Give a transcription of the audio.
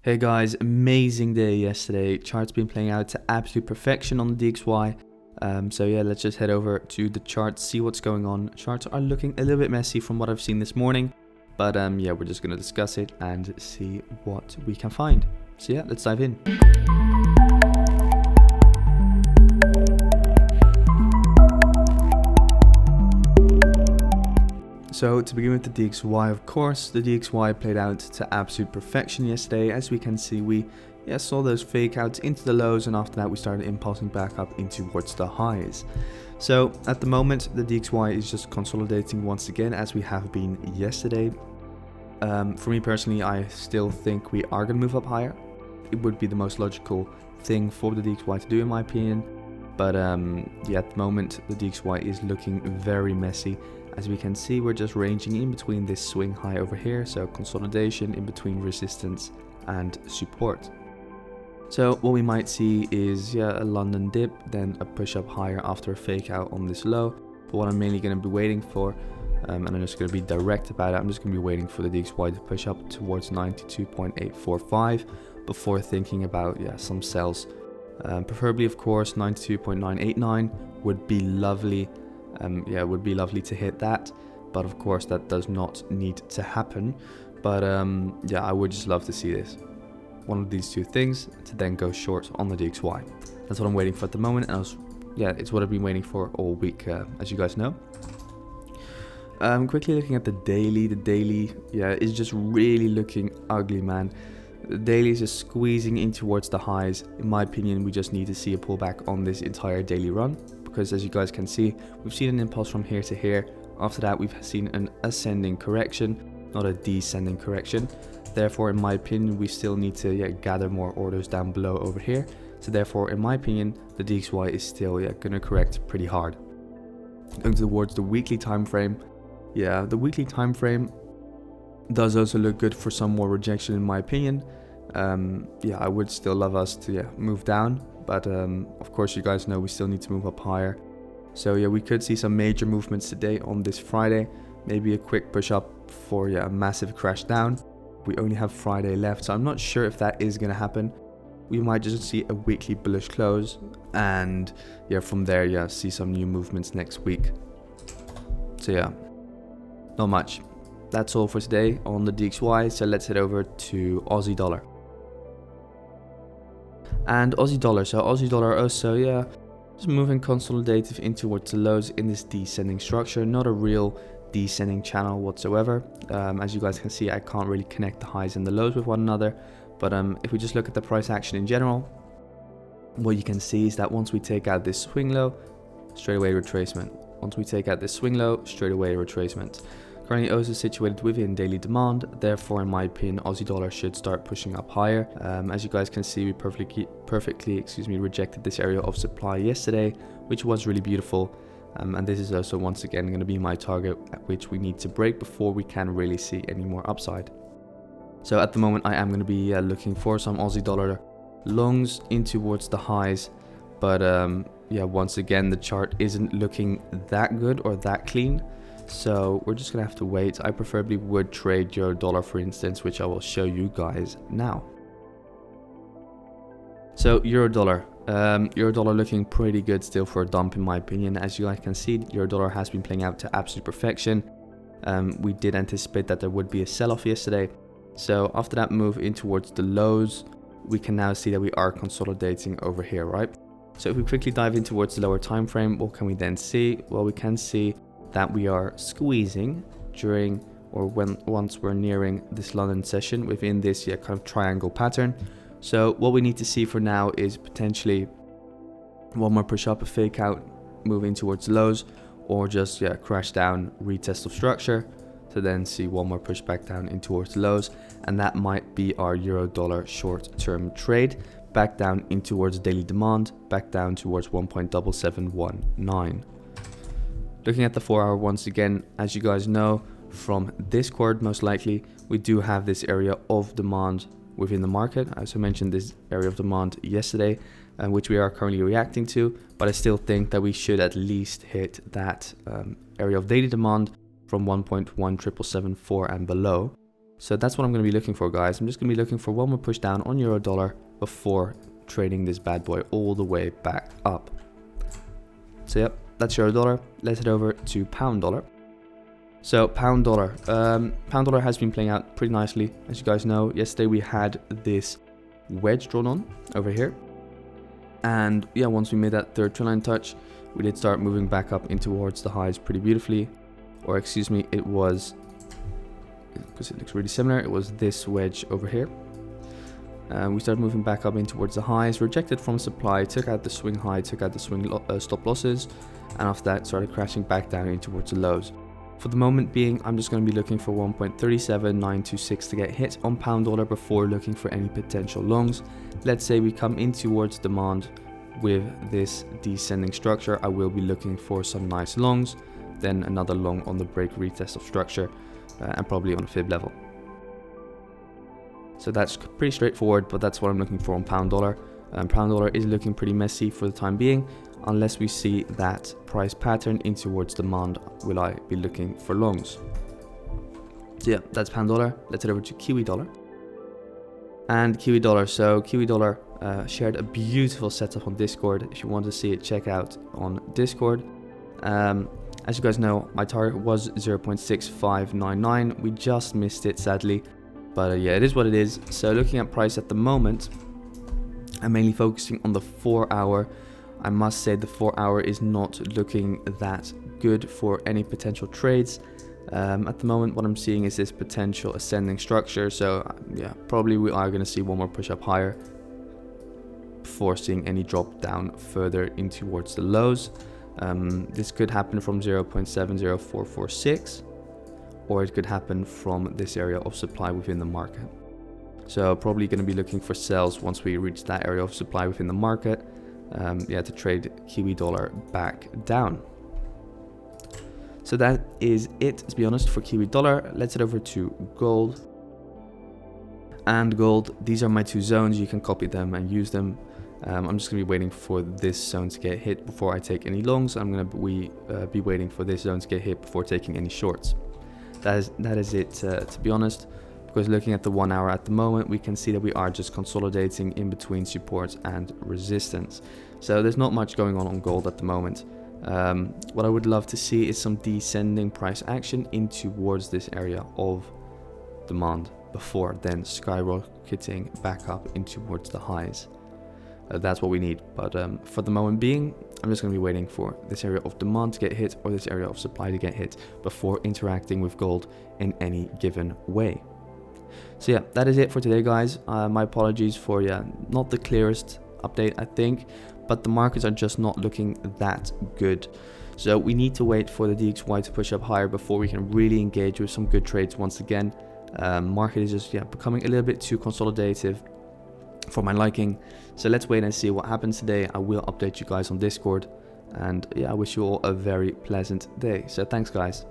Hey guys, amazing day yesterday. Chart's been playing out to absolute perfection on the DXY. So yeah, let's just head over to the chart, see what's going on. Charts are looking a little bit messy from what I've seen this morning, but yeah, we're just gonna discuss it and see what we can find. So yeah, let's dive in. So to begin with the DXY, of course, the DXY played out to absolute perfection yesterday. As we can see, we saw those fake outs into the lows, and after that we started impulsing back up in towards the highs. So at the moment, the DXY is just consolidating once again, as we have been yesterday. For me personally, I still think we are going to move up higher. It would be the most logical thing for the DXY to do, in my opinion. But yeah, at the moment, the DXY is looking very messy. As we can see, we're just ranging in between this swing high over here, so consolidation in between resistance and support. So what we might see is a London dip, then a push up higher after a fake out on this low. But what I'm mainly going to be waiting for, and I'm just going to be direct about it, I'm just going to be waiting for the DXY to push up towards 92.845 before thinking about some sells. Preferably, of course, 92.989 would be lovely. It would be lovely to hit that, but of course that does not need to happen. But yeah, I would just love to see this, one of these two things, to then go short on the DXY. That's what I'm waiting for at the moment, and it's what I've been waiting for all week, as you guys know. Quickly looking at the daily is just really looking ugly, man. The daily is just squeezing in towards the highs. In my opinion, we just need to see a pullback on this entire daily run, because as you guys can see, we've seen an impulse from here to here. After that, we've seen an ascending correction, not a descending correction. Therefore, in my opinion, we still need to gather more orders down below over here. So therefore, in my opinion, the DXY is still going to correct pretty hard. Going towards the weekly time frame, the weekly time frame does also look good for some more rejection, in my opinion. I would still love us to move down, but of course you guys know we still need to move up higher. So we could see some major movements today on this Friday, maybe a quick push up for a massive crash down. We only have Friday left, so I'm not sure if that is going to happen. We might just see a weekly bullish close, and from there see some new movements next week. So not much. That's all for today on the DXY, so let's head over to Aussie dollar. And Aussie dollar also, just moving consolidative in towards the lows in this descending structure, not a real descending channel whatsoever. As you guys can see, I can't really connect the highs and the lows with one another, but if we just look at the price action in general, what you can see is that once we take out this swing low, straight away retracement. Once we take out this swing low, straight away retracement. Currently also situated within daily demand, therefore in my opinion Aussie dollar should start pushing up higher. As you guys can see, we perfectly rejected this area of supply yesterday, which was really beautiful, and this is also once again going to be my target at which we need to break before we can really see any more upside. So at the moment I am going to be looking for some Aussie dollar longs in towards the highs, but once again the chart isn't looking that good or that clean. So we're just gonna have to wait. I preferably would trade euro dollar, for instance, which I will show you guys now. So euro dollar looking pretty good still for a dump, in my opinion. As you guys can see, euro dollar has been playing out to absolute perfection. We did anticipate that there would be a sell-off yesterday. So after that move in towards the lows, we can now see that we are consolidating over here, right? So if we quickly dive in towards the lower time frame, what can we then see? Well, we can see that we are squeezing during once we're nearing this London session within this kind of triangle pattern. So what we need to see for now is potentially one more push up, a fake out, moving towards lows, or just crash down, retest of structure, to then see one more push back down in towards lows, and that might be our euro dollar short term trade, back down in towards daily demand, back down towards 1.7719. Looking at the 4 hour once again, as you guys know from Discord most likely, we do have this area of demand within the market. I also mentioned this area of demand yesterday, which we are currently reacting to, but I still think that we should at least hit that area of daily demand from 1.17774 and below. So that's what I'm going to be looking for, guys. I'm just going to be looking for one more push down on euro dollar before trading this bad boy all the way back up. So yep, that's euro dollar. Let's head over to pound dollar. So pound dollar has been playing out pretty nicely. As you guys know, yesterday we had this wedge drawn on over here, and yeah, once we made that third trend line touch, we did start moving back up in towards the highs pretty beautifully. Or excuse me, it was, because it looks really similar, it was this wedge over here. We started moving back up in towards the highs, rejected from supply, took out the swing high, took out the swing stop losses, and after that started crashing back down in towards the lows. For the moment being, I'm just going to be looking for 1.37926 to get hit on pound dollar before looking for any potential longs. Let's say we come in towards demand with this descending structure, I will be looking for some nice longs, then another long on the break retest of structure, and probably on a fib level. So that's pretty straightforward, but that's what I'm looking for on pound dollar. Pound dollar is looking pretty messy for the time being. Unless we see that price pattern in towards demand, will I be looking for longs. So yeah, that's pound dollar. Let's head over to Kiwi dollar. And Kiwi dollar. So Kiwi dollar shared a beautiful setup on Discord. If you want to see it, check out on Discord. As you guys know, my target was 0.6599. We just missed it, sadly. But yeah, it is what it is. So looking at price at the moment, I'm mainly focusing on the 4 hour. I must say the 4 hour is not looking that good for any potential trades. At the moment, what I'm seeing is this potential ascending structure. So yeah, probably we are going to see one more push up higher before seeing any drop down further in towards the lows. This could happen from 0.70446, or it could happen from this area of supply within the market. So probably going to be looking for sells once we reach that area of supply within the market. Yeah, to trade Kiwi dollar back down. So that is it, to be honest, for Kiwi dollar. Let's head over to gold. And gold, these are my two zones. You can copy them and use them. I'm just going to be waiting for this zone to get hit before I take any longs. I'm going to be waiting for this zone to get hit before taking any shorts. That is it, to be honest. Because looking at the 1 hour at the moment, we can see that we are just consolidating in between supports and resistance. So there's not much going on gold at the moment. What I would love to see is some descending price action in towards this area of demand before then skyrocketing back up in towards the highs. That's what we need. But for the moment being, I'm just going to be waiting for this area of demand to get hit or this area of supply to get hit before interacting with gold in any given way. So yeah, that is it for today, guys. My apologies for not the clearest update, I think, but the markets are just not looking that good. So we need to wait for the DXY to push up higher before we can really engage with some good trades once again. Market is just becoming a little bit too consolidative for my liking. So let's wait and see what happens today. I will update you guys on Discord, and yeah, I wish you all a very pleasant day. So thanks, guys.